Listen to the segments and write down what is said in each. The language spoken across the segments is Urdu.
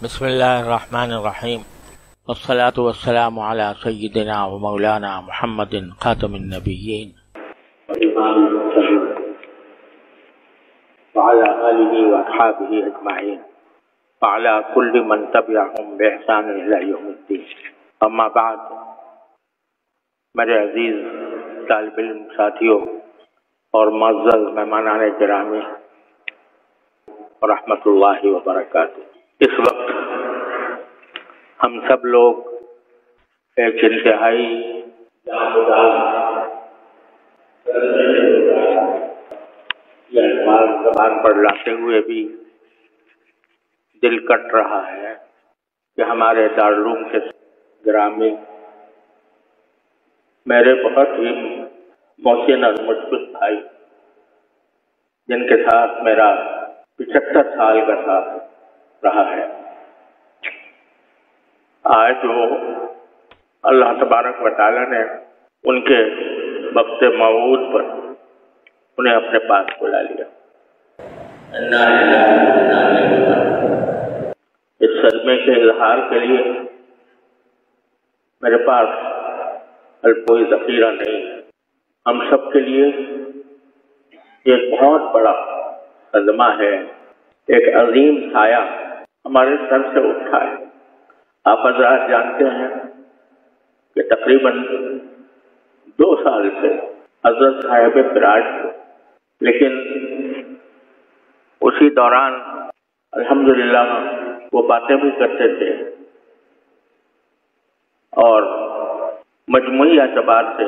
بسم اللہ الرحمن الرحیم والصلاة والسلام علی سیدنا و مولانا محمد خاتم النبیین وعلى آلہ واصحابہ اجمعین وعلى كل من تبعهم بإحسان إلى يوم الدین. اما بعد، میرے عزیز طالب علم ساتھیوں اور معزز مہمانان گرامی رحمۃ اللہ وبرکاتہ، اس وقت ہم سب لوگ ایک انتہائی یہ الفاظ زبان پر لاتے ہوئے بھی دل کٹ رہا ہے کہ ہمارے دارالعلوم کے گرامی میرے بہت ہی محسن اور مشفق بھائی، جن کے ساتھ میرا 75 سال کا ساتھ رہا ہے، آج وہ اللہ تبارک و تعالیٰ نے ان کے وقت موعود پر انہیں اپنے پاس بلا لیا. اس صدمے کے اظہار کے لیے میرے پاس کوئی ذخیرہ نہیں ہے. ہم سب کے لیے ایک بہت بڑا صدمہ ہے، ایک عظیم سایہ ہمارے سر سے اٹھا ہے. آپ حضرات جانتے ہیں کہ تقریباً 2 سال سے حضرت صاحب فراج تھے، لیکن اسی دوران الحمدللہ وہ باتیں بھی کرتے تھے اور مجموعی اعتبار سے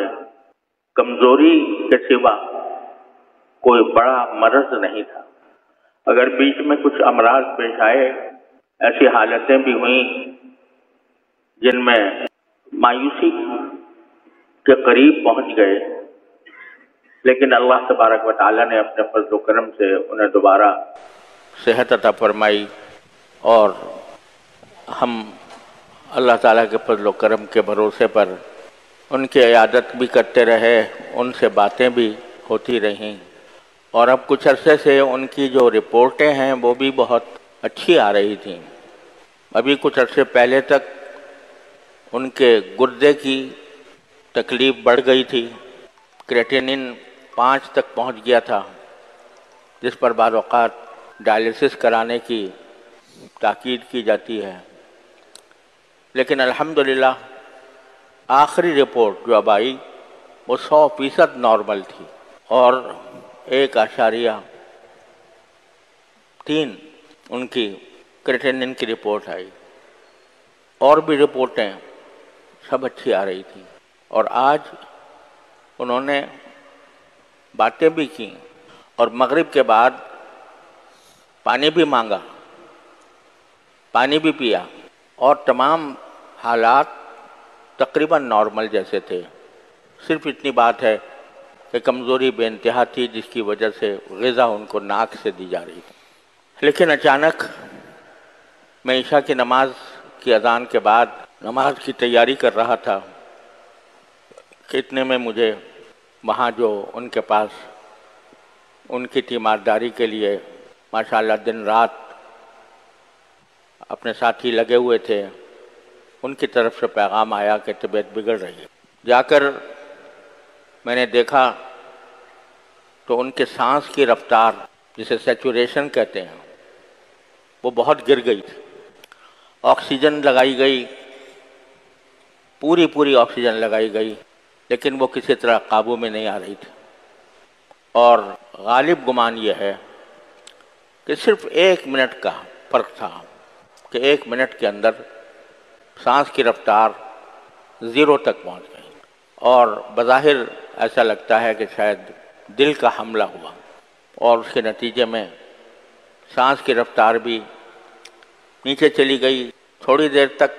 کمزوری کے سوا کوئی بڑا مرض نہیں تھا. اگر بیچ میں کچھ امراض پیش آئے، ایسی حالتیں بھی ہوئیں جن میں مایوسی کے قریب پہنچ گئے، لیکن اللہ تبارک و تعالیٰ نے اپنے فضل و کرم سے انہیں دوبارہ صحت عطا فرمائی، اور ہم اللہ تعالیٰ کے فضل و کرم کے بھروسے پر ان کی عیادت بھی کرتے رہے، ان سے باتیں بھی ہوتی رہیں، اور اب کچھ عرصے سے ان کی جو رپورٹیں ہیں وہ بھی بہت اچھی آ رہی تھیں. ابھی کچھ عرصے پہلے تک ان کے گردے کی تکلیف بڑھ گئی تھی، کریٹینن 5 تک پہنچ گیا تھا، جس پر بعض اوقات ڈائلیسس کرانے کی تاکید کی جاتی ہے. لیکن الحمدللہ آخری رپورٹ جو اب آئی وہ 100% نارمل تھی، اور 1.3 ان کی کریٹینن کی رپورٹ آئی. اور بھی رپورٹیں سب اچھی آ رہی تھیں، اور آج انہوں نے باتیں بھی کی اور مغرب کے بعد پانی بھی مانگا، پانی بھی پیا، اور تمام حالات تقریباً نارمل جیسے تھے. صرف اتنی بات ہے کہ کمزوری بے انتہا تھی، جس کی وجہ سے غذا ان کو ناک سے دی جا رہی تھی. لیکن اچانک میں عشاء کی نماز کی اذان کے بعد نماز کی تیاری کر رہا تھا کہ اتنے میں مجھے وہاں جو ان کے پاس ان کی تیمارداری کے لیے ماشاءاللہ دن رات اپنے ساتھی لگے ہوئے تھے، ان کی طرف سے پیغام آیا کہ طبیعت بگڑ رہی ہے. جا کر میں نے دیکھا تو ان کے سانس کی رفتار، جسے سیچوریشن کہتے ہیں، وہ بہت گر گئی تھی. آکسیجن لگائی گئی، پوری آکسیجن لگائی گئی، لیکن وہ کسی طرح قابو میں نہیں آ رہی تھی. اور غالب گمان یہ ہے کہ صرف 1 منٹ کا فرق تھا کہ 1 منٹ کے اندر سانس کی رفتار 0 تک پہنچ گئی، اور بظاہر ایسا لگتا ہے کہ شاید دل کا حملہ ہوا، اور اس کے نتیجے میں سانس کی رفتار بھی نیچے چلی گئی. تھوڑی دیر تک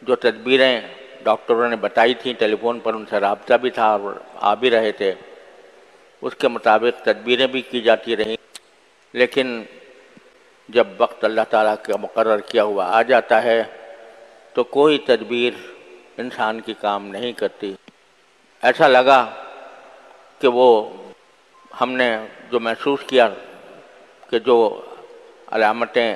جو تدبیریں ڈاکٹروں نے بتائی تھیں، ٹیلی فون پر ان سے رابطہ بھی تھا اور آ بھی رہے تھے، اس کے مطابق تدبیریں بھی کی جاتی رہیں. لیکن جب وقت اللہ تعالیٰ کا مقرر کیا ہوا آ جاتا ہے تو کوئی تدبیر انسان کی کام نہیں کرتی. ایسا لگا کہ وہ ہم نے جو محسوس کیا کہ جو علامتیں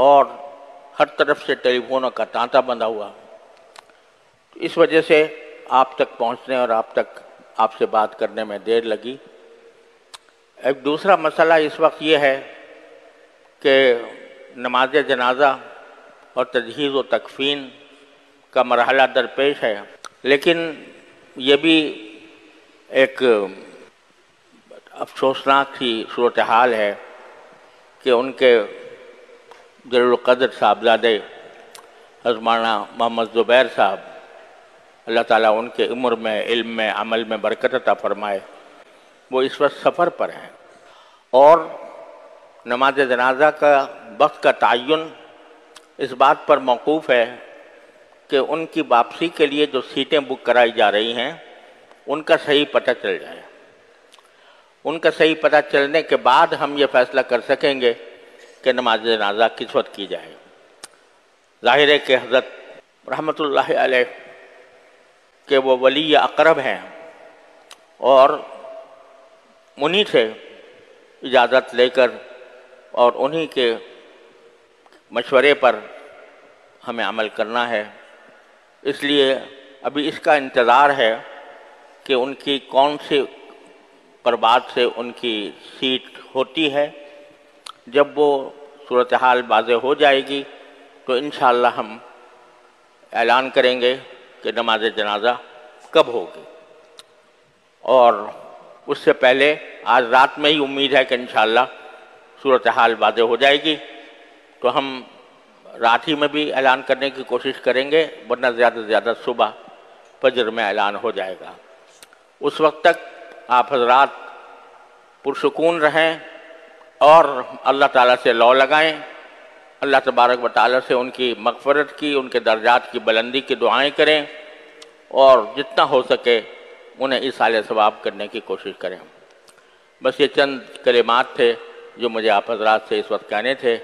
اور ہر طرف سے ٹیلیفونوں کا تانتا بندھا ہوا، اس وجہ سے آپ تک پہنچنے اور آپ سے بات کرنے میں دیر لگی۔ ایک دوسرا مسئلہ اس وقت یہ ہے کہ نماز جنازہ اور تجہیز و تکفین کا مرحلہ درپیش ہے، لیکن یہ بھی ایک افسوسناک سی صورتحال ہے کہ ان کے جلیل القدر صاحبزادے حضرت مولانا محمد زبیر صاحب، اللہ تعالیٰ ان کے عمر میں، علم میں، عمل میں برکت عطا فرمائے، وہ اس وقت سفر پر ہیں، اور نماز جنازہ کا وقت کا تعین اس بات پر موقوف ہے کہ ان کی واپسی کے لیے جو سیٹیں بک کرائی جا رہی ہیں ان کا صحیح پتہ چل جائے۔ ان کا صحیح پتہ چلنے کے بعد ہم یہ فیصلہ کر سکیں گے کہ نماز جنازہ کس وقت کی جائے۔ ظاہر ہے کہ حضرت رحمۃ اللہ علیہ کہ وہ ولی اقرب ہیں، اور انہی سے اجازت لے کر اور انہی کے مشورے پر ہمیں عمل کرنا ہے۔ اس لیے ابھی اس کا انتظار ہے کہ ان کی کون سے پربات سے ان کی سیٹ ہوتی ہے۔ جب وہ صورتحال واضح ہو جائے گی تو انشاءاللہ ہم اعلان کریں گے کہ نماز جنازہ کب ہوگی، اور اس سے پہلے آج رات میں ہی امید ہے کہ انشاءاللہ صورتحال واضح ہو جائے گی تو ہم رات ہی میں بھی اعلان کرنے کی کوشش کریں گے، ورنہ زیادہ سے زیادہ صبح فجر میں اعلان ہو جائے گا۔ اس وقت تک آپ حضرات پرسکون رہیں اور اللہ تعالیٰ سے لو لگائیں، اللہ تبارک و تعالیٰ سے ان کی مغفرت کی، ان کے درجات کی بلندی کی دعائیں کریں، اور جتنا ہو سکے انہیں ایصال ثواب کرنے کی کوشش کریں۔ بس یہ چند کلمات تھے جو مجھے آپ حضرات سے اس وقت کہنے تھے۔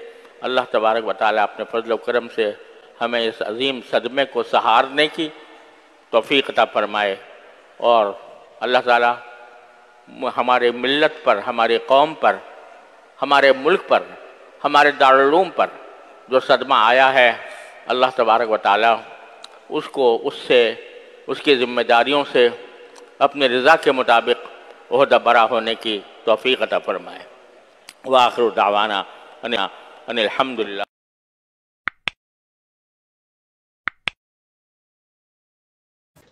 اللہ تبارک و تعالیٰ اپنے فضل و کرم سے ہمیں اس عظیم صدمے کو سہارنے کی توفیق عطا فرمائے، اور اللہ تعالیٰ ہمارے ملت پر، ہماری قوم پر، ہمارے ملک پر، ہمارے دارالعلوم پر جو صدمہ آیا ہے، اللہ تبارک و تعالیٰ اس کو اس کی ذمہ داریوں سے اپنے رضا کے مطابق عہدہ برا ہونے کی توفیق عطا فرمائے۔ وآخر دعوانا ان الحمدللہ۔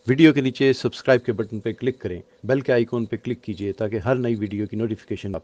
ویڈیو کے نیچے سبسکرائب کے بٹن پہ کلک کریں، بیل کے آئیکن پہ کلک کیجئے تاکہ ہر نئی ویڈیو کی نوٹیفیکیشن آپ کو